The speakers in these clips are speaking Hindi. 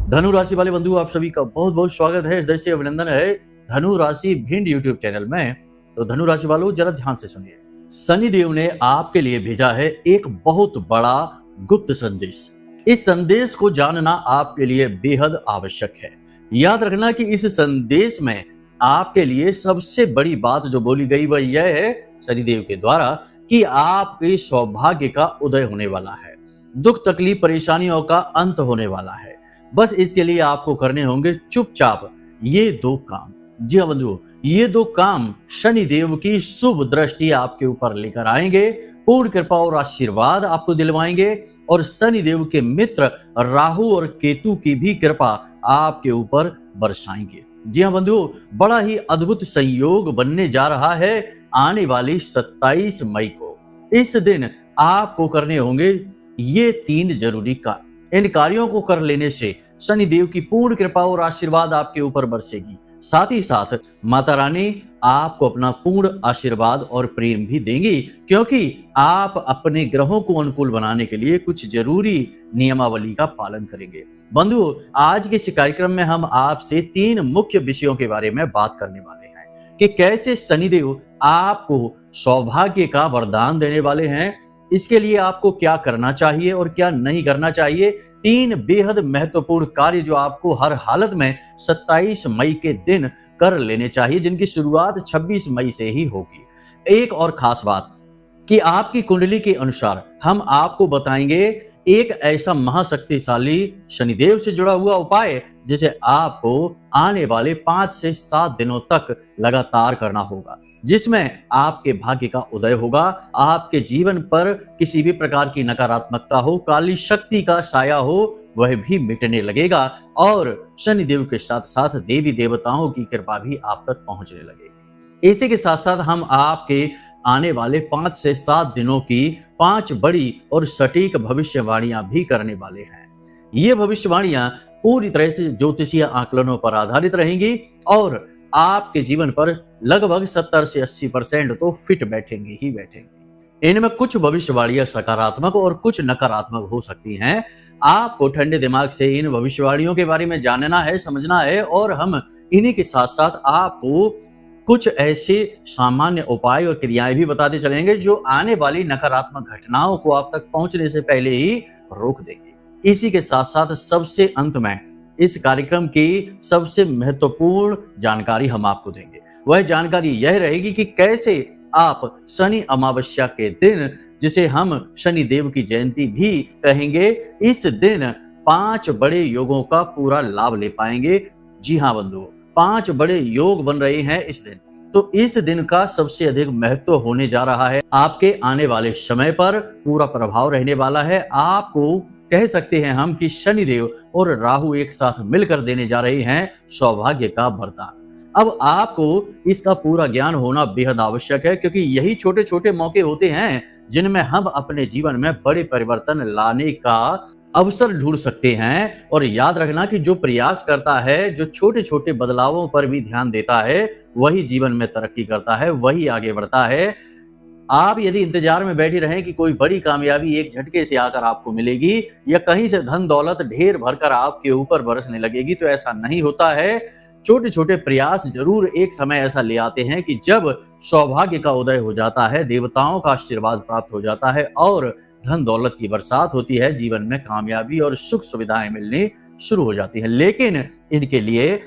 धनु राशि वाले बंधु, आप सभी का बहुत बहुत स्वागत है, हृदय से अभिनंदन है धनु राशि भिंड यूट्यूब चैनल में। तो धनु राशि वालों, जरा ध्यान से सुनिए। शनि देव ने आपके लिए भेजा है एक बहुत बड़ा गुप्त संदेश। इस संदेश को जानना आपके लिए बेहद आवश्यक है। याद रखना कि इस संदेश में आपके लिए सबसे बड़ी बात जो बोली गई वह यह है शनिदेव के द्वारा कि आपके सौभाग्य का उदय होने वाला है, दुख तकलीफ परेशानियों का अंत होने वाला है। बस इसके लिए आपको करने होंगे चुपचाप ये दो काम। जी हाँ बंधुओं, ये दो काम शनिदेव की शुभ दृष्टि आपके ऊपर लेकर आएंगे, पूर्ण कृपा और आशीर्वाद आपको दिलवाएंगे और शनिदेव के मित्र राहु और केतु की भी कृपा आपके ऊपर बरसाएंगे। जी हाँ बंधुओं, बड़ा ही अद्भुत संयोग बनने जा रहा है आने वाली 27 मई को। इस दिन आपको करने होंगे ये 3 जरूरी कार्य। इन कार्यों को कर लेने से शनिदेव की पूर्ण कृपा और आशीर्वाद आपके ऊपर बरसेगी। साथ ही साथ माता रानी आपको अपना पूर्ण आशीर्वाद और प्रेम भी देंगी, क्योंकि आप अपने ग्रहों को अनुकूल बनाने के लिए कुछ जरूरी नियमावली का पालन करेंगे। बंधुओं, आज के इस कार्यक्रम में हम आपसे 3 मुख्य विषयों के बारे में बात करने वाले हैं कि कैसे शनिदेव आपको सौभाग्य का वरदान देने वाले हैं, इसके लिए आपको क्या करना चाहिए और क्या नहीं करना चाहिए। 3 बेहद महत्वपूर्ण कार्य जो आपको हर हालत में 27 मई के दिन कर लेने चाहिए, जिनकी शुरुआत 26 मई से ही होगी। एक और खास बात कि आपकी कुंडली के अनुसार हम आपको बताएंगे एक ऐसा महाशक्तिशाली शनिदेव से जुड़ा हुआ उपाय जिसे आपको आने वाले 5 से 7 दिनों तक लगातार करना होगा, जिसमें आपके भाग्य का उदय होगा। आपके जीवन पर किसी भी प्रकार की नकारात्मकता हो, काली शक्ति का साया हो, वह भी मिटने लगेगा और शनिदेव के साथ साथ देवी देवताओं की कृपा भी आप तक पहुंचने लगेगी। इसी के साथ साथ हम आपके आने वाले 5 से 7 दिनों की 5 बड़ी और सटीक भविष्यवाणियां भी करने वाले हैं। ये भविष्यवाणियां पूरी तरह से ज्योतिषीय आकलनों पर आधारित रहेंगी और आपके जीवन पर लगभग 70 से 80% तो फिट बैठेंगे ही बैठेंगे। इनमें कुछ भविष्यवाणियां सकारात्मक और कुछ नकारात्मक हो सकती हैं। आपको ठंडे दिमाग से इन भविष्यवाणियों के बारे में जानना है, समझना है और हम इन्हीं के साथ साथ आपको कुछ ऐसे सामान्य उपाय और क्रियाएं भी बताते चलेंगे जो आने वाली नकारात्मक घटनाओं को आप तक पहुंचने से पहले ही रोक देंगे। इसी के साथ साथ सबसे अंत में इस कार्यक्रम की सबसे महत्वपूर्ण जानकारी हम आपको देंगे। वह जानकारी यह रहेगी कि कैसे आप शनि अमावस्या के दिन, जिसे हम शनि देव की जयंती भी कहेंगे, इस दिन 5 बड़े योगों का पूरा लाभ ले पाएंगे। जी हाँ बंधुओं, 5 बड़े योग बन रहे हैं इस दिन। तो इस दिन का सबसे अधिक महत्व होने जा रहा है। आपके आने वाले समय पर पूरा प्रभाव रहने वाला है। आपको कह सकते हैं हम कि शनिदेव और राहु एक साथ मिलकर देने जा रहे हैं सौभाग्य का वरदान। अब आपको इसका पूरा ज्ञान होना बेहद आवश्यक है, क्योंकि यही छोटे छोटे मौके होते हैं जिनमें हम अपने जीवन में बड़े परिवर्तन लाने का अवसर ढूंढ सकते हैं। और याद रखना कि जो प्रयास करता है, जो छोटे छोटे बदलावों पर भी ध्यान देता है, वही जीवन में तरक्की करता है, वही आगे बढ़ता है। आप यदि इंतजार में बैठे रहें कि कोई बड़ी कामयाबी एक झटके से आकर आपको मिलेगी या कहीं से धन दौलत ढेर भरकर आपके ऊपर बरसने लगेगी, तो ऐसा नहीं होता है। छोटे छोटे प्रयास जरूर एक समय ऐसा ले आते हैं कि जब सौभाग्य का उदय हो जाता है, देवताओं का आशीर्वाद प्राप्त हो जाता है और धन दौलत की बरसात होती है, जीवन में कामयाबी और सुख सुविधाएं मिलनी शुरू हो जाती हैं। लेकिन इनके लिए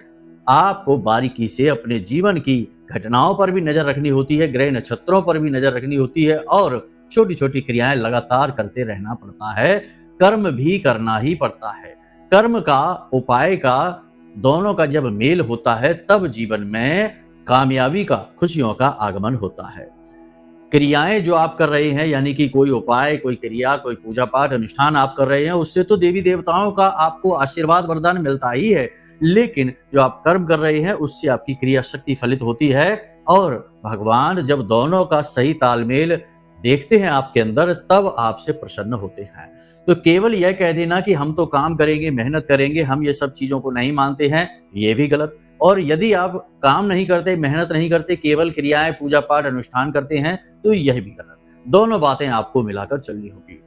आपको बारीकी से अपने जीवन की घटनाओं पर भी नजर रखनी होती है, ग्रह नक्षत्रों पर भी नजर रखनी होती है और छोटी छोटी क्रियाएं लगातार करते रहना पड़ता है। कर्म भी करना ही पड़ता है। कर्म का, उपाय का, दोनों का जब मेल होता है तब जीवन में कामयाबी का, खुशियों का आगमन होता है। क्रियाएं जो आप कर रहे हैं, यानी कि कोई उपाय, कोई क्रिया, कोई पूजा पाठ अनुष्ठान आप कर रहे हैं, उससे तो देवी देवताओं का आपको आशीर्वाद वरदान मिलता ही है। लेकिन जो आप कर्म कर रहे हैं उससे आपकी क्रिया शक्ति फलित होती है और भगवान जब दोनों का सही तालमेल देखते हैं आपके अंदर, तब आपसे प्रसन्न होते हैं। तो केवल यह कह देना कि हम तो काम करेंगे, मेहनत करेंगे, हम ये सब चीजों को नहीं मानते हैं, ये भी गलत। और यदि आप काम नहीं करते, मेहनत नहीं करते, केवल क्रियाएं, पूजा पाठ, अनुष्ठान करते हैं, तो यह भी गलत। दोनों बातें आपको मिलाकर चलनी होगी।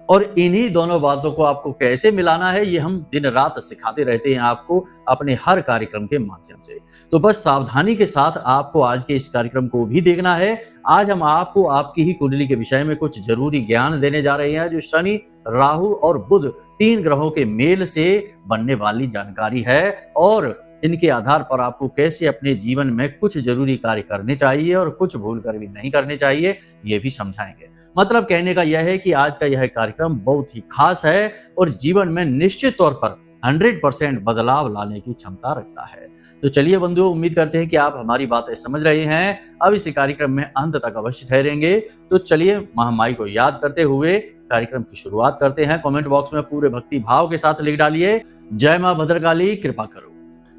और इन्हीं दोनों बातों को आपको कैसे मिलाना है ये हम दिन रात सिखाते रहते हैं आपको अपने हर कार्यक्रम के माध्यम से। तो बस सावधानी के साथ आपको आज के इस कार्यक्रम को भी देखना है। आज हम आपको आपकी ही कुंडली के विषय में कुछ जरूरी ज्ञान देने जा रहे हैं जो शनि, राहु और बुध 3 ग्रहों के मेल से बनने वाली जानकारी है और इनके आधार पर आपको कैसे अपने जीवन में कुछ जरूरी कार्य करने चाहिए और कुछ भूल कर भी नहीं करने चाहिए, ये भी समझाएंगे। मतलब कहने का यह है कि आज का यह कार्यक्रम बहुत ही खास है और जीवन में निश्चित तौर पर 100% बदलाव लाने की क्षमता रखता है। तो चलिए बंधुओं, उम्मीद करते हैं कि आप हमारी बातें समझ रहे हैं। अब इस कार्यक्रम में अंत तक अवश्य ठहरेंगे। तो चलिए महामाई को याद करते हुए कार्यक्रम की शुरुआत करते हैं। कमेंट बॉक्स में पूरे भक्ति भाव के साथ लिख डालिए, जय मां भद्रकाली कृपा करो।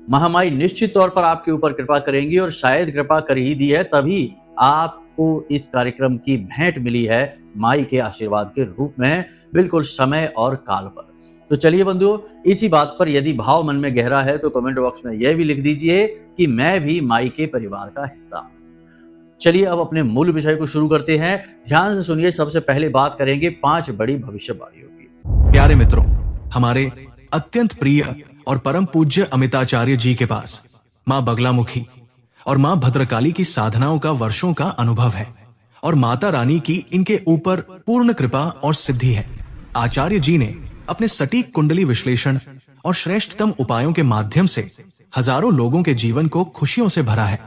महामाई निश्चित तौर पर आपके ऊपर कृपा करेंगी और शायद कृपा कर ही दी है, तभी आपको इस कार्यक्रम की भेंट मिली है माई के आशीर्वाद के रूप में, बिल्कुल समय और काल पर। तो चलिए बंधुओं, इसी बात पर यदि भाव मन में गहरा है तो कमेंट बॉक्स में यह भी लिख दीजिए कि मैं भी माई के परिवार का हिस्सा हूं। चलिए अब अपने मूल विषय को शुरू करते हैं। ध्यान से सुनिए। सबसे पहले बात करेंगे 5 बड़ी भविष्यवाणियों की। प्यारे मित्रों, हमारे अत्यंत प्रिय और परम पूज्य अमिताचार्य जी के पास माँ बगलामुखी और माँ भद्रकाली की साधनाओं का वर्षों का अनुभव है और माता रानी की इनके ऊपर पूर्ण कृपा और सिद्धि है। आचार्य जी ने अपने सटीक कुंडली विश्लेषण और श्रेष्ठतम उपायों के माध्यम से हजारों लोगों के जीवन को खुशियों से भरा है।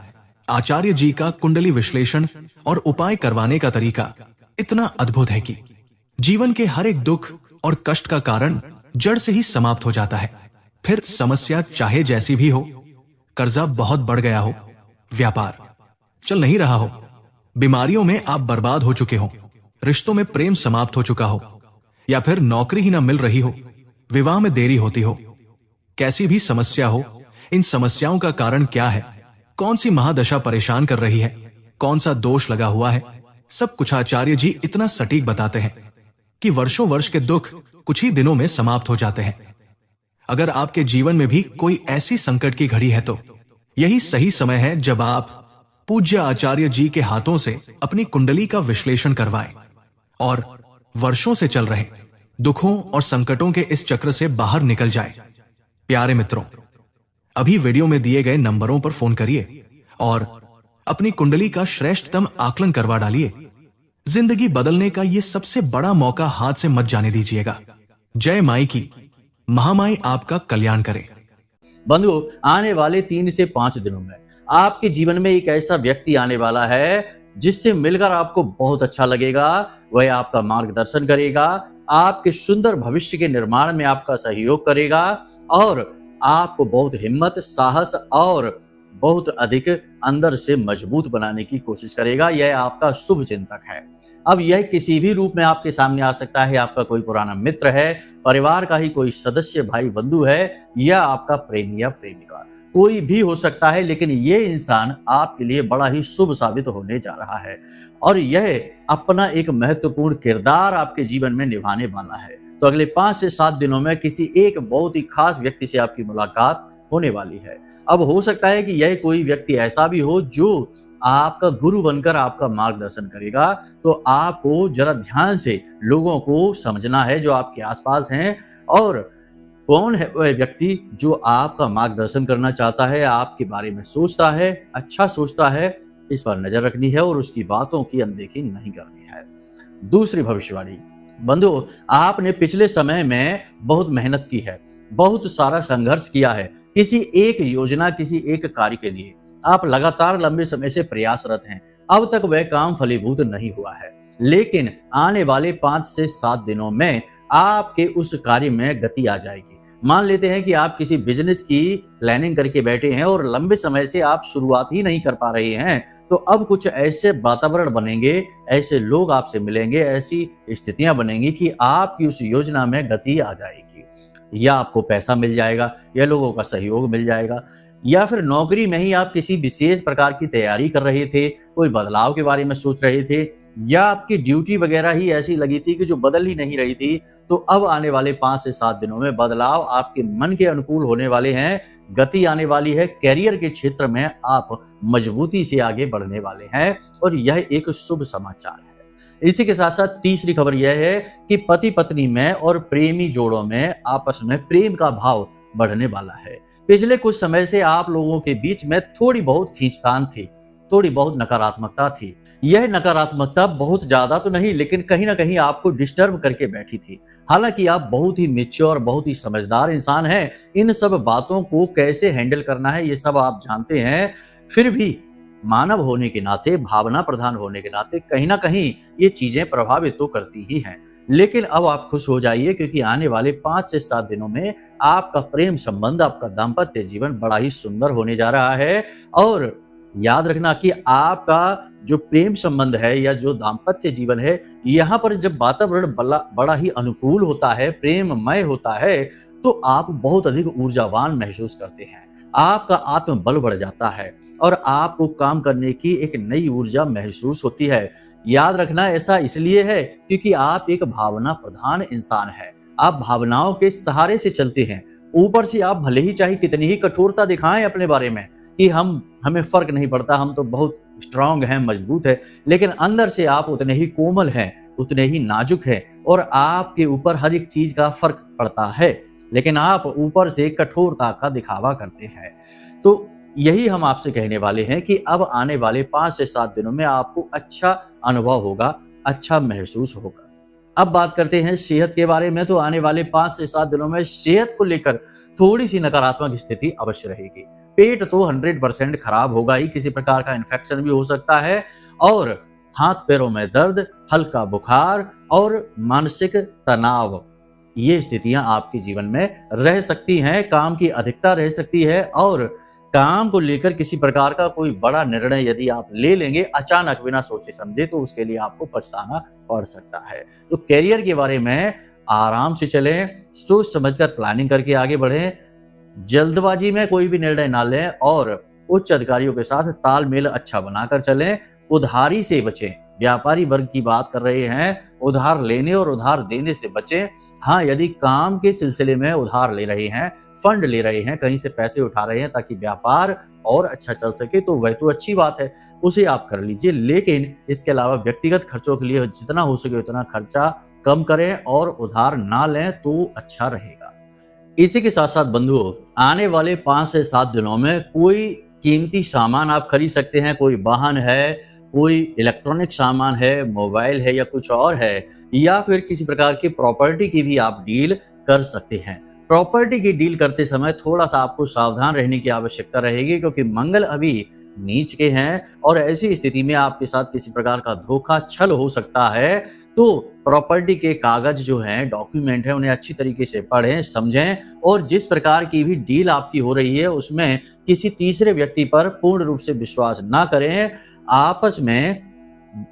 आचार्य जी का कुंडली विश्लेषण और उपाय करवाने का तरीका इतना अद्भुत है कि जीवन के हर एक दुख और कष्ट का कारण जड़ से ही समाप्त हो जाता है। फिर समस्या चाहे जैसी भी हो, कर्जा बहुत बढ़ गया हो, व्यापार चल नहीं रहा हो, बीमारियों में आप बर्बाद हो चुके हो, रिश्तों में प्रेम समाप्त हो चुका हो, या फिर नौकरी ही ना मिल रही हो, विवाह में देरी होती हो, कैसी भी समस्या हो, इन समस्याओं का कारण क्या है, कौन सी महादशा परेशान कर रही है, कौन सा दोष लगा हुआ है, सब कुछ आचार्य जी इतना सटीक बताते हैं कि वर्षों वर्ष के दुख कुछ ही दिनों में समाप्त हो जाते हैं। अगर आपके जीवन में भी कोई ऐसी संकट की घड़ी है तो यही सही समय है जब आप पूज्य आचार्य जी के हाथों से अपनी कुंडली का विश्लेषण करवाएं और वर्षों से चल रहे दुखों और संकटों के इस चक्र से बाहर निकल जाए। प्यारे मित्रों, अभी वीडियो में दिए गए नंबरों पर फोन करिए और अपनी कुंडली का श्रेष्ठतम आकलन करवा डालिए। जिंदगी बदलने का ये सबसे बड़ा मौका हाथ से मत जाने दीजिएगा। जय माई की। महामाई आपका कल्याण करे। बंधुओं, आने वाले 3 से 5 दिनों में आपके जीवन में एक ऐसा व्यक्ति आने वाला है जिससे मिलकर आपको बहुत अच्छा लगेगा। वह आपका मार्गदर्शन करेगा, आपके सुंदर भविष्य के निर्माण में आपका सहयोग करेगा और आपको बहुत हिम्मत, साहस और बहुत अधिक अंदर से मजबूत बनाने की कोशिश करेगा। यह आपका शुभ चिंतक है। अब यह किसी भी रूप में आपके सामने आ सकता है। आपका कोई पुराना मित्र है, परिवार का ही कोई सदस्य, भाई बंधु है, या आपका प्रेमी या प्रेमिका, कोई भी हो सकता है। लेकिन ये इंसान आपके लिए बड़ा ही शुभ साबित होने जा रहा है और यह अपना एक महत्वपूर्ण किरदार आपके जीवन में निभाने वाला है। तो अगले 5 से 7 दिनों में किसी एक बहुत ही खास व्यक्ति से आपकी मुलाकात होने वाली है। अब हो सकता है कि यह कोई व्यक्ति ऐसा भी हो जो आपका गुरु बनकर आपका मार्गदर्शन करेगा। तो आपको जरा ध्यान से लोगों को समझना है जो आपके आसपास हैं और कौन है वह व्यक्ति जो आपका मार्गदर्शन करना चाहता है, आपके बारे में सोचता है, अच्छा सोचता है। इस पर नजर रखनी है और उसकी बातों की अनदेखी नहीं करनी है। दूसरी भविष्यवाणी, बंधुओं, आपने पिछले समय में बहुत मेहनत की है, बहुत सारा संघर्ष किया है किसी एक योजना, किसी एक कार्य के लिए। आप लगातार लंबे समय से प्रयासरत हैं। अब तक वह काम फलीभूत नहीं हुआ है, लेकिन आने वाले 5 से 7 दिनों में आपके उस कार्य में गति आ जाएगी। मान लेते हैं कि आप किसी बिजनेस की प्लानिंग करके बैठे हैं और लंबे समय से आप शुरुआत ही नहीं कर पा रहे हैं। तो अब कुछ ऐसे वातावरण बनेंगे, ऐसे लोग आपसे मिलेंगे, ऐसी स्थितियां बनेंगी कि आपकी उस योजना में गति आ जाएगी। या आपको पैसा मिल जाएगा, या लोगों का सहयोग मिल जाएगा, या फिर नौकरी में ही आप किसी विशेष प्रकार की तैयारी कर रहे थे, कोई बदलाव के बारे में सोच रहे थे, या आपकी ड्यूटी वगैरह ही ऐसी लगी थी कि जो बदल ही नहीं रही थी। तो अब आने वाले 5 से 7 दिनों में बदलाव आपके मन के अनुकूल होने वाले हैं, गति आने वाली है। कैरियर के क्षेत्र में आप मजबूती से आगे बढ़ने वाले हैं और यह एक शुभ समाचार है। इसी के साथ साथ तीसरी खबर यह है कि पति पत्नी में और प्रेमी जोड़ों में आपस में प्रेम का भाव बढ़ने वाला है। पिछले कुछ समय से आप लोगों के बीच में थोड़ी बहुत खींचतान थी, थोड़ी बहुत नकारात्मकता थी। यह नकारात्मकता बहुत ज्यादा तो नहीं, लेकिन कहीं ना कहीं आपको डिस्टर्ब करके बैठी थी। हालांकि आप बहुत ही मैच्योर, बहुत ही समझदार इंसान हैं, इन सब बातों को कैसे हैंडल करना है ये सब आप जानते हैं। फिर भी मानव होने के नाते, भावना प्रधान होने के नाते कहीं ना कहीं ये चीजें प्रभावित तो करती ही हैं। लेकिन अब आप खुश हो जाइए, क्योंकि आने वाले 5 से 7 दिनों में आपका प्रेम संबंध, आपका दाम्पत्य जीवन बड़ा ही सुंदर होने जा रहा है। और याद रखना कि आपका जो प्रेम संबंध है या जो दाम्पत्य जीवन है, यहाँ पर जब वातावरण बड़ा ही अनुकूल होता है, प्रेममय होता है, तो आप बहुत अधिक ऊर्जावान महसूस करते हैं। आपका आत्मबल बढ़ जाता है और आपको काम करने की एक नई ऊर्जा महसूस होती है। याद रखना ऐसा इसलिए है क्योंकि आप एक भावना प्रधान इंसान हैं। आप भावनाओं के सहारे से चलते हैं। ऊपर से आप भले ही चाहे कितनी ही कठोरता दिखाएं अपने बारे में कि हमें फर्क नहीं पड़ता, हम तो बहुत स्ट्रांग हैं, मजबूत है, लेकिन अंदर से आप उतने ही कोमल हैं, उतने ही नाजुक हैं और आपके ऊपर हर एक चीज का फर्क पड़ता है, लेकिन आप ऊपर से कठोरता का दिखावा करते हैं। तो यही हम आपसे कहने वाले हैं कि अब आने वाले 5 से 7 दिनों में आपको अच्छा अनुभव होगा, अच्छा महसूस होगा। अब बात करते हैं सेहत के बारे में। तो आने वाले 5 से 7 दिनों में सेहत को लेकर थोड़ी सी नकारात्मक स्थिति अवश्य रहेगी। पेट तो 100% खराब होगा ही, किसी प्रकार का इन्फेक्शन भी हो सकता है और हाथ पैरों में दर्द, हल्का बुखार और मानसिक तनाव, ये स्थितियां आपके जीवन में रह सकती हैं। काम की अधिकता रह सकती है और काम को लेकर किसी प्रकार का कोई बड़ा निर्णय यदि आप ले लेंगे अचानक बिना सोचे समझे, तो उसके लिए आपको पछताना पड़ सकता है। तो करियर के बारे में आराम से चलें, सोच समझकर प्लानिंग करके आगे बढ़ें, जल्दबाजी में कोई भी निर्णय ना लें और उच्च अधिकारियों के साथ तालमेल अच्छा बनाकर चलें। उधारी से बचें। व्यापारी वर्ग की बात कर रहे हैं, उधार लेने और उधार देने से बचें। हाँ, यदि काम के सिलसिले में उधार ले रहे हैं, फंड ले रहे हैं, कहीं से पैसे उठा रहे हैं ताकि व्यापार और अच्छा चल सके, तो वह तो अच्छी बात है, उसे आप कर लीजिए। लेकिन इसके अलावा व्यक्तिगत खर्चों के लिए जितना हो सके उतना खर्चा कम करें और उधार ना लें तो अच्छा रहेगा। इसी के साथ साथ बंधुओं, आने वाले 5 से 7 दिनों में कोई कीमती सामान आप खरीद सकते हैं। कोई वाहन है, कोई इलेक्ट्रॉनिक सामान है, मोबाइल है या कुछ और है, या फिर किसी प्रकार की प्रॉपर्टी की भी आप डील कर सकते हैं। प्रॉपर्टी की डील करते समय थोड़ा सा आपको सावधान रहने की आवश्यकता रहेगी, क्योंकि मंगल अभी नीच के हैं और ऐसी स्थिति में आपके साथ किसी प्रकार का धोखा छल हो सकता है। तो प्रॉपर्टी के कागज जो हैं, डॉक्यूमेंट हैं, उन्हें अच्छी तरीके से पढ़ें, समझें और जिस प्रकार की भी डील आपकी हो रही है उसमें किसी तीसरे व्यक्ति पर पूर्ण रूप से विश्वास ना करें। आपस में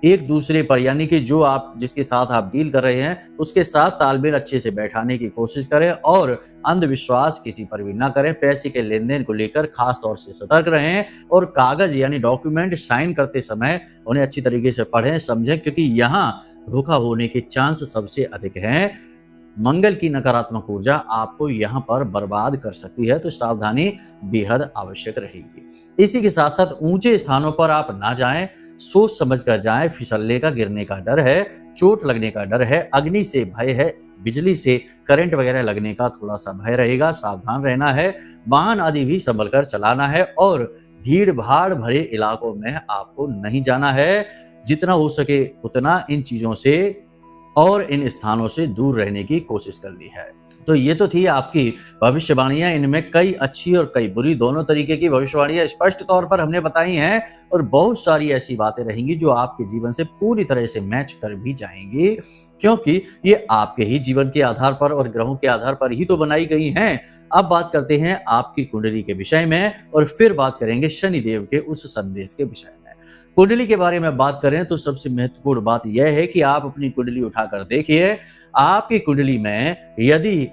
एक दूसरे पर, यानी कि जो आप जिसके साथ आप डील कर रहे हैं उसके साथ तालमेल अच्छे से बैठाने की कोशिश करें और अंधविश्वास किसी पर भी ना करें। पैसे के लेन देन को लेकर खास तौर से सतर्क रहें और कागज यानी डॉक्यूमेंट साइन करते समय उन्हें अच्छी तरीके से पढ़ें, समझें, क्योंकि यहाँ धोखा होने के चांस सबसे अधिक हैं। मंगल की नकारात्मक ऊर्जा आपको यहाँ पर बर्बाद कर सकती है, तो सावधानी बेहद आवश्यक रहेगी। इसी के साथ साथ ऊंचे स्थानों पर आप ना जाएं, सोच समझ कर जाएं। फिसलने का, गिरने का डर है, चोट लगने का डर है, अग्नि से भय है, बिजली से करंट वगैरह लगने का थोड़ा सा भय रहेगा, सावधान रहना है। वाहन आदि भी संभल कर चलाना है और भीड़ भाड़ भरे इलाकों में आपको नहीं जाना है। जितना हो सके उतना इन चीजों से और इन स्थानों से दूर रहने की कोशिश करनी है। तो ये तो थी आपकी भविष्यवाणियां। इनमें कई अच्छी और कई बुरी, दोनों तरीके की भविष्यवाणियां स्पष्ट तौर पर हमने बताई हैं और बहुत सारी ऐसी बातें रहेंगी जो आपके जीवन से पूरी तरह से मैच कर भी जाएंगी, क्योंकि ये आपके ही जीवन के आधार पर और ग्रहों के आधार पर ही तो बनाई गई हैं। अब बात करते हैं आपकी कुंडली के विषय में और फिर बात करेंगे शनिदेव के उस संदेश के विषय में। कुंडली के बारे में बात करें तो सबसे महत्वपूर्ण बात यह है कि आप अपनी कुंडली उठाकर देखिए। आपकी कुंडली में यदि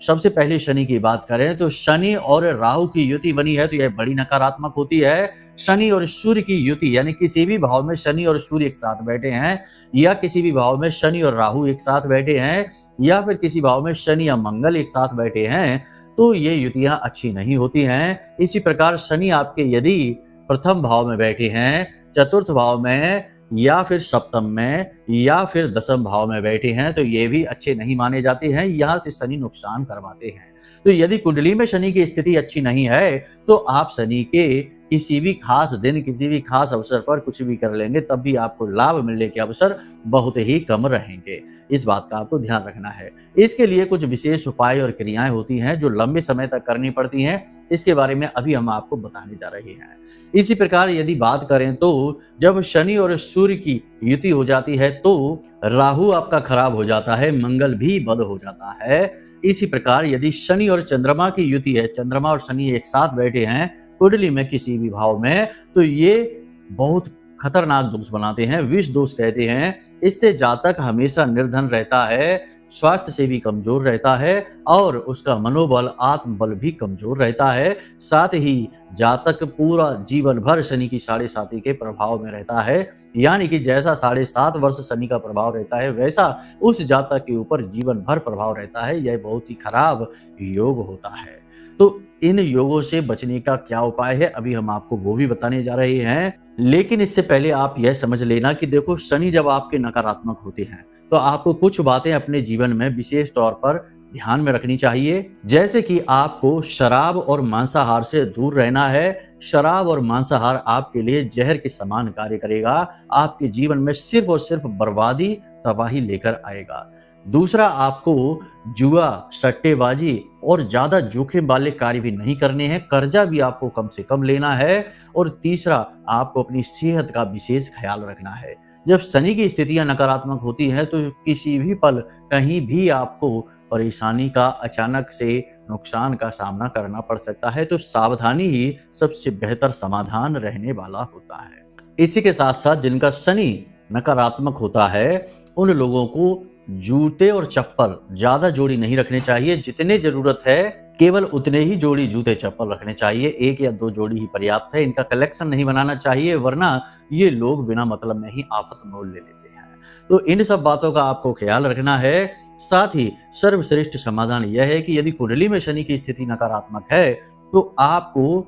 सबसे पहले शनि की बात करें तो शनि और राहु की युति बनी है तो यह बड़ी नकारात्मक होती है। शनि और सूर्य की युति, यानी किसी भी भाव में शनि और सूर्य एक साथ बैठे हैं, या किसी भी भाव में शनि और राहु एक साथ बैठे हैं, या फिर किसी भाव में शनि या मंगल एक साथ बैठे हैं, तो ये युतियां अच्छी नहीं होती हैं। इसी प्रकार शनि आपके यदि प्रथम भाव में बैठे हैं, चतुर्थ भाव में या फिर सप्तम में या फिर दसम भाव में बैठे हैं तो ये भी अच्छे नहीं माने जाते हैं, यहाँ से शनि नुकसान करवाते हैं। तो यदि कुंडली में शनि की स्थिति अच्छी नहीं है तो आप शनि के किसी भी खास दिन, किसी भी खास अवसर पर कुछ भी कर लेंगे तब भी आपको लाभ मिलने के अवसर बहुत ही कम रहेंगे। इस बात का आपको ध्यान रखना है। इसके लिए कुछ विशेष उपाय और क्रियाएं होती हैं जो लंबे समय तक करनी पड़ती हैं। इसके बारे में अभी हम आपको बताने जा रहे हैं। इसी प्रकार यदि बात करें तो जब शनि और सूर्य की युति हो जाती है तो राहु आपका खराब हो जाता है, मंगल भी बद हो जाता है। इसी प्रकार यदि शनि और चंद्रमा की युति है, चंद्रमा और शनि एक साथ बैठे हैं कुंडली में किसी भी भाव में, तो ये बहुत खतरनाक दोष बनाते हैं, विष दोष कहते हैं। इससे जातक हमेशा निर्धन रहता है, स्वास्थ्य से भी कमजोर रहता है और उसका मनोबल, आत्मबल भी कमजोर रहता है। साथ ही जातक पूरा जीवन भर शनि की 7.5 के प्रभाव में रहता है, यानी कि जैसा 7.5 वर्ष शनि का प्रभाव रहता है वैसा उस जातक के ऊपर जीवन भर प्रभाव रहता है। यह बहुत ही खराब योग होता है। तो इन योगों से बचने का क्या उपाय है, अभी हम आपको वो भी बताने जा रहे हैं। लेकिन इससे पहले आप यह समझ लेना कि देखो, शनि जब आपके नकारात्मक होते हैं तो आपको कुछ बातें अपने जीवन में विशेष तौर पर ध्यान में रखनी चाहिए। जैसे कि आपको शराब और मांसाहार से दूर रहना है। शराब और मांसाहार आपके लिए जहर के समान कार्य करेगा, आपके जीवन में सिर्फ और सिर्फ बर्बादी, तबाही लेकर आएगा। दूसरा, आपको जुआ, सट्टेबाजी और ज्यादा जोखिम वाले कार्य भी नहीं करने हैं। कर्जा भी आपको कम से कम लेना है। और तीसरा, आपको अपनी सेहत का विशेष ख्याल रखना है। जब शनि की स्थितियां नकारात्मक होती हैं तो किसी भी पल कहीं भी आपको परेशानी का, अचानक से नुकसान का सामना करना पड़ सकता है। तो सावधानी ही सबसे बेहतर समाधान रहने वाला होता है। इसी के साथ साथ जिनका शनि नकारात्मक होता है उन लोगों को जूते और चप्पल ज्यादा जोड़ी नहीं रखने चाहिए। जितने जरूरत है केवल उतने ही जोड़ी जूते चप्पल रखने चाहिए। 1 या 2 जोड़ी ही पर्याप्त है। इनका कलेक्शन नहीं बनाना चाहिए, वरना ये लोग बिना मतलब में ही आफत मोल ले लेते हैं। तो इन सब बातों का आपको ख्याल रखना है। साथ ही सर्वश्रेष्ठ समाधान यह है कि यदि कुंडली में शनि की स्थिति नकारात्मक है तो आपको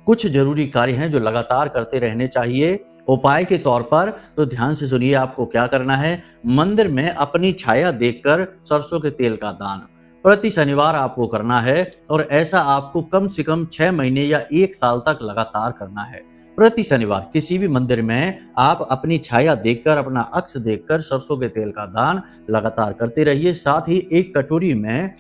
कुछ जरूरी कार्य हैं जो लगातार करते रहने चाहिए। उपाय के तौर पर तो ध्यान से सुनिए, आपको क्या करना है। मंदिर में अपनी छाया देखकर सरसों के तेल का दान प्रति शनिवार आपको करना है। और ऐसा आपको कम से कम 6 महीने या 1 साल तक लगातार करना है। प्रति शनिवार किसी भी मंदिर में आप अपनी छाया देखकर, अपना अक्ष देखकर सरसों के तेल का दान लगातार करते रहिए। साथ ही एक कटोरी में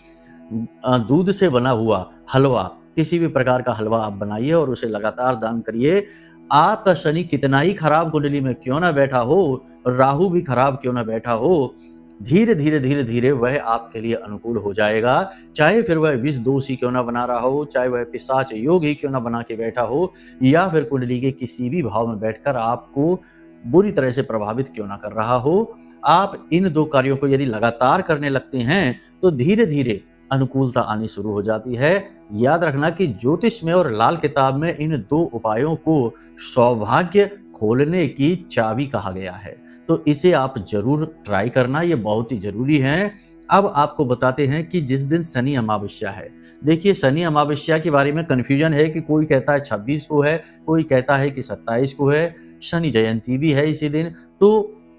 दूध से बना हुआ हलवा, किसी भी प्रकार का हलवा आप बनाइए और उसे लगातार दान करिए। आपका शनि कितना ही खराब कुंडली में क्यों ना बैठा हो, राहु भी खराब क्यों ना बैठा हो, धीरे धीरे वह आपके लिए अनुकूल हो जाएगा। चाहे फिर वह विष दोष ही क्यों ना बना रहा हो, चाहे वह पिशाच योग ही क्यों ना बना के बैठा हो, या फिर कुंडली के किसी भी भाव में बैठकर आपको बुरी तरह से प्रभावित क्यों ना कर रहा हो, आप इन 2 कार्यों को यदि लगातार करने लगते हैं तो धीरे धीरे अनुकूलता आनी शुरू हो जाती है। याद रखना कि ज्योतिष में और लाल किताब में इन 2 उपायों को सौभाग्य खोलने की चाबी कहा गया है। तो इसे आप जरूर ट्राई करना, ये बहुत ही जरूरी है। अब आपको बताते हैं कि जिस दिन शनि अमावस्या है, देखिए शनि अमावस्या के बारे में कंफ्यूजन है कि कोई कहता है 26 को है, कोई कहता है कि 27 को है। शनि जयंती भी है इसी दिन। तो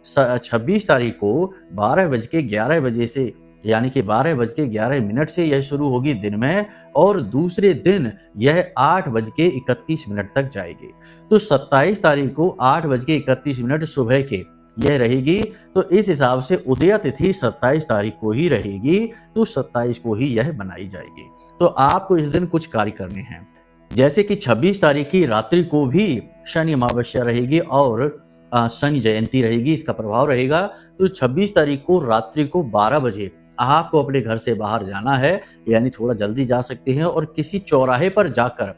26 तारीख को 12:11 बजे से, यानी कि 12:11 से यह शुरू होगी दिन में, और दूसरे दिन यह 8:31 तक जाएगी। तो 27 तारीख को 8:31 सुबह के यह रहेगी। तो इस हिसाब से उदय तिथि 27 तारीख को ही रहेगी। तो 27 को ही यह बनाई जाएगी। तो आपको इस दिन कुछ कार्य करने हैं, जैसे कि 26 तारीख की रात्रि को भी शनि अमावस्या रहेगी और शनि जयंती रहेगी, इसका प्रभाव रहेगा। तो 26 तारीख को रात्रि को 12 बजे आपको अपने घर से बाहर जाना है, यानी थोड़ा जल्दी जा सकते हैं, और किसी चौराहे पर जाकर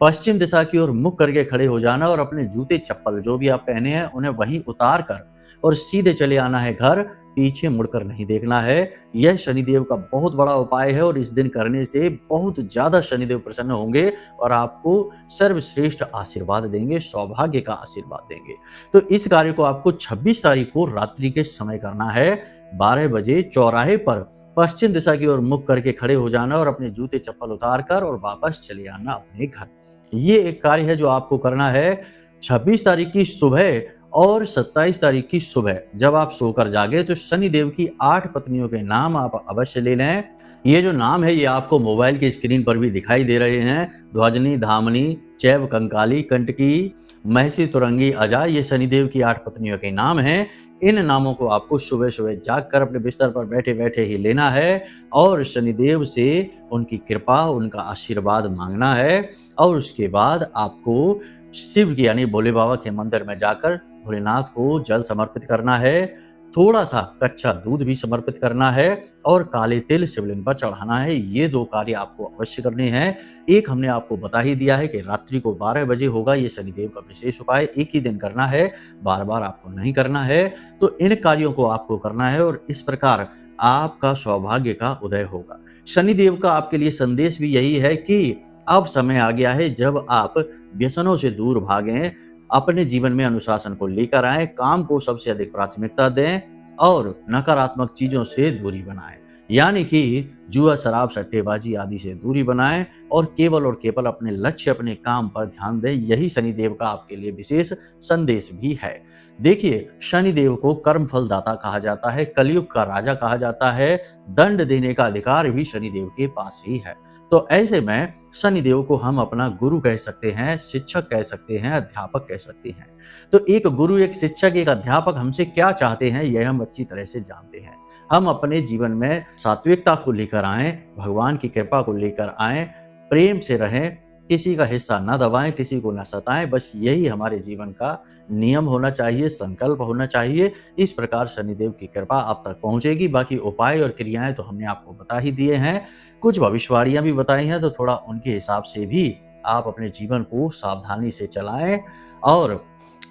पश्चिम दिशा की ओर मुख करके खड़े हो जाना और अपने जूते चप्पल जो भी आप पहने हैं उन्हें वहीं उतार कर और सीधे चले आना है घर, पीछे मुड़कर नहीं देखना है। यह शनिदेव का बहुत बड़ा उपाय है और इस दिन करने से बहुत ज्यादा शनिदेव प्रसन्न होंगे और आपको सर्वश्रेष्ठ आशीर्वाद देंगे, सौभाग्य का आशीर्वाद देंगे। तो इस कार्य को आपको 26 तारीख को रात्रि के समय करना है। 12 बजे चौराहे पर पश्चिम दिशा की ओर मुख करके खड़े हो जाना और अपने जूते चप्पल उतार कर और वापस चले आना अपने घर। ये एक कार्य है जो आपको करना है 26 तारीख की सुबह और 27 तारीख की सुबह जब आप सोकर जागे तो शनिदेव की 8 पत्नियों के नाम आप अवश्य ले लें। ये जो नाम है ये आपको मोबाइल की स्क्रीन पर भी दिखाई दे रहे हैं। ध्वजनी, धामनी, चैव, कंकाली, कंटकी, महसी, तुरंगी, अजा, ये शनिदेव की 8 पत्नियों के नाम हैं। इन नामों को आपको सुबह सुबह जागकर अपने बिस्तर पर बैठे बैठे ही लेना है और शनिदेव से उनकी कृपा, उनका आशीर्वाद मांगना है। और उसके बाद आपको शिव की यानी भोले बाबा के मंदिर में जाकर भोलेनाथ को जल समर्पित करना है, थोड़ा सा कच्चा दूध भी समर्पित करना है और काले तिल शिवलिंग पर चढ़ाना है। ये 2 कार्य आपको अवश्य करने हैं। एक हमने आपको बता ही दिया है कि रात्रि को 12 बजे होगा ये शनिदेव का विशेष उपाय, एक ही दिन करना है, बार बार आपको नहीं करना है। तो इन कार्यों को आपको करना है और इस प्रकार आपका सौभाग्य का उदय होगा। शनिदेव का आपके लिए संदेश भी यही है कि अब समय आ गया है जब आप व्यसनों से दूर भागें, अपने जीवन में अनुशासन को लेकर आएं, काम को सबसे अधिक प्राथमिकता दें और नकारात्मक चीजों से दूरी बनाएं, यानी कि जुआ, शराब, सट्टेबाजी आदि से दूरी बनाएं और केवल अपने लक्ष्य, अपने काम पर ध्यान दें। यही शनिदेव का आपके लिए विशेष संदेश भी है। देखिए, शनिदेव को कर्म फल दाता कहा जाता है, कलयुग का राजा कहा जाता है, दंड देने का अधिकार भी शनिदेव के पास ही है। तो ऐसे में शनिदेव को हम अपना गुरु कह सकते हैं, शिक्षक कह सकते हैं, अध्यापक कह सकते हैं। तो एक गुरु, एक शिक्षक, एक अध्यापक हमसे क्या चाहते हैं यह हम अच्छी तरह से जानते हैं। हम अपने जीवन में सात्विकता को लेकर आएं, भगवान की कृपा को लेकर आएं, प्रेम से रहें, किसी का हिस्सा न दबाएं, किसी को न सताएं, बस यही हमारे जीवन का नियम होना चाहिए, संकल्प होना चाहिए। इस प्रकार शनिदेव की कृपा आप तक पहुंचेगी। बाकी उपाय और क्रियाएं तो हमने आपको बता ही दिए हैं, कुछ भविष्यवाणियां भी बताई हैं, तो थोड़ा उनके हिसाब से भी आप अपने जीवन को सावधानी से चलाएं और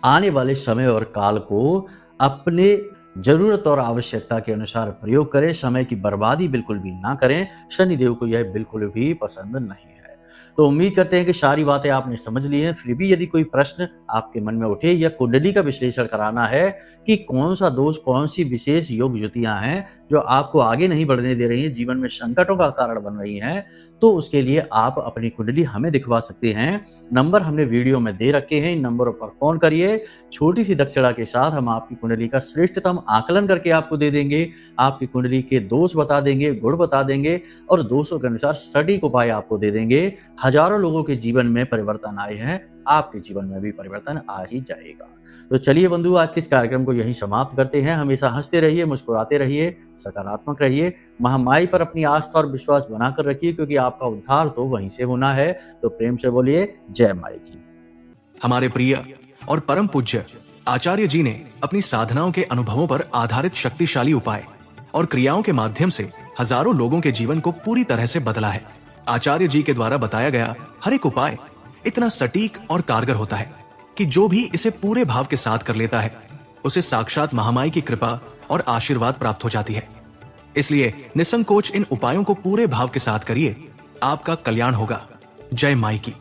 आने वाले समय और काल को अपने जरूरत और आवश्यकता के अनुसार प्रयोग करें। समय की बर्बादी बिल्कुल भी ना करें, शनिदेव को यह बिल्कुल भी पसंद नहीं है। तो उम्मीद करते हैं कि सारी बातें आपने समझ ली हैं। फिर भी यदि कोई प्रश्न आपके मन में उठे या कुंडली का विश्लेषण कराना है कि कौन सा दोष, कौन सी विशेष योग युतियां हैं जो आपको आगे नहीं बढ़ने दे रही हैं, जीवन में संकटों का कारण बन रही हैं, तो उसके लिए आप अपनी कुंडली हमें दिखवा सकते हैं। नंबर हमने वीडियो में दे रखे हैं, इन नंबरों पर फोन करिए। छोटी सी दक्षिणा के साथ हम आपकी कुंडली का श्रेष्ठतम आकलन करके आपको दे देंगे, आपकी कुंडली के दोष बता देंगे, गुण बता देंगे और दोषों के अनुसार सटीक उपाय आपको दे देंगे। हजारों लोगों के जीवन में परिवर्तन आए हैं, आपके जीवन में भी परिवर्तन आ ही जाएगा। तो चलिए बंधु, आज के इस कार्यक्रम को यहीं समाप्त करते हैं। हमेशा हंसते रहिए, मुस्कुराते रहिए, सकारात्मक रहिए, महामाई पर अपनी आस्था और विश्वास बनाकर रखिए, क्योंकि आपका उद्धार तो वहीं से होना है। तो प्रेम से बोलिए जय माई की। हमारे प्रिय और परम पूज्य आचार्य जी ने अपनी साधनाओं के अनुभवों पर आधारित शक्तिशाली उपाय और क्रियाओं के माध्यम से हजारों लोगों के जीवन को पूरी तरह से बदला है। आचार्य जी के द्वारा बताया गया हर एक उपाय इतना सटीक और कारगर होता है कि जो भी इसे पूरे भाव के साथ कर लेता है उसे साक्षात महामाई की कृपा और आशीर्वाद प्राप्त हो जाती है। इसलिए निसंकोच इन उपायों को पूरे भाव के साथ करिए, आपका कल्याण होगा। जय माई की।